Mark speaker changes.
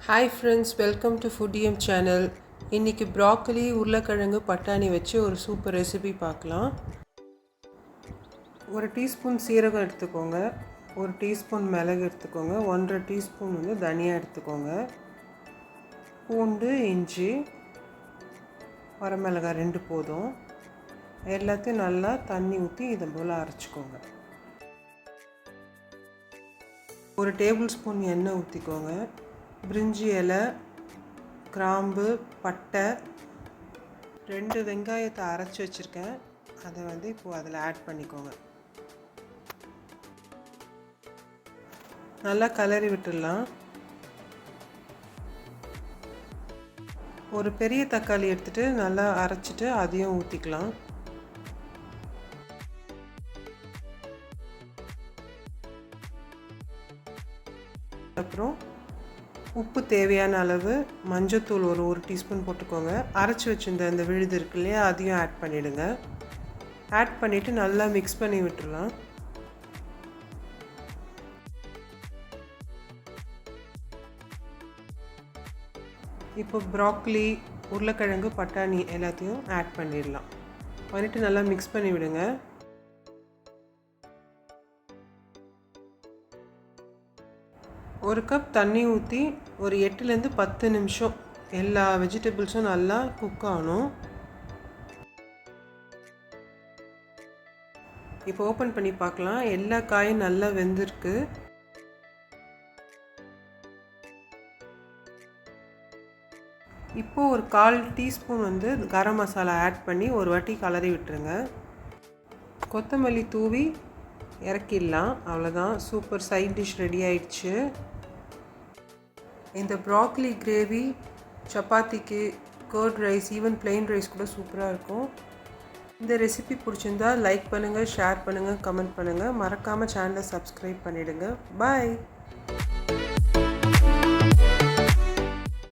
Speaker 1: Hi friends, welcome to Foodiem channel. இன்னைக்கு broccoli உருளைக்கிழங்கு பட்டாணி வச்சு ஒரு சூப்பர் ரெசிபி பார்க்கலாம். ஒரு டீஸ்பூன் சீரகம் எடுத்துக்கோங்க, ஒரு டீஸ்பூன் மிளகு எடுத்துக்கோங்க, 1.5 டீஸ்பூன் தனியா எடுத்துக்கோங்க, பூண்டு, இஞ்சி, வரமிளகாய் 2 போதும். எல்லாத்தையும் நல்லா தண்ணி ஊற்றி இதை போல் அரைச்சிக்கோங்க. ஒரு டேபிள் ஸ்பூன் எண்ணெய் ஊற்றிக்கோங்க. பிரிஞ்சி இலை, கிராம்பு, பட்டை, 2 வெங்காயத்தை அரைச்சி வச்சுருக்கேன். அதை இப்போது அதில் ஆட் பண்ணிக்கோங்க. நல்லா கலரி விட்டுடலாம். ஒரு பெரிய தக்காளி எடுத்துகிட்டு நல்லா அரைச்சிட்டு அதையும் ஊற்றிக்கலாம். அப்புறம் உப்பு தேவையான அளவு, மஞ்சத்தூள் ஒரு டீஸ்பூன் போட்டுக்கோங்க. அரைச்சி வச்சுருந்த அந்த விழுது இருக்கு இல்லையா, அதையும் ஆட் பண்ணிவிடுங்க. ஆட் பண்ணிவிட்டு நல்லா மிக்ஸ் பண்ணி விட்டுடலாம். இப்போ ப்ராக்கலி, உருளைக்கிழங்கு, பட்டாணி எல்லாத்தையும் ஆட் பண்ணிடலாம். பண்ணிவிட்டு நல்லா மிக்ஸ் பண்ணி விடுங்க. ஒரு கப் தண்ணி ஊற்றி ஒரு 8லேருந்து 10 நிமிஷம் எல்லா வெஜிடபிள்ஸும் நல்லா குக் ஆகணும். இப்போ ஓப்பன் பண்ணி பார்க்கலாம். எல்லா காயும் நல்லா வெந்திருக்கு. இப்போது ஒரு 1/4 டீஸ்பூன் கரம் மசாலா ஆட் பண்ணி ஒரு வாட்டி கலரி விட்டுருங்க. கொத்தமல்லி தூவி இறக்கிடலாம். அவ்வளோதான், சூப்பர் சைட் டிஷ் ரெடி ஆயிடுச்சு. இந்த ப்ராக்கலி கிரேவி சப்பாத்திக்கு, curd rice, even plain rice கூட சூப்பராக இருக்கும். இந்த ரெசிபி பிடிச்சிருந்தா லைக் பண்ணுங்கள், ஷேர் பண்ணுங்கள், கமெண்ட் பண்ணுங்கள். மறக்காமல் சேனலை சப்ஸ்கிரைப் பண்ணிவிடுங்க. பாய்.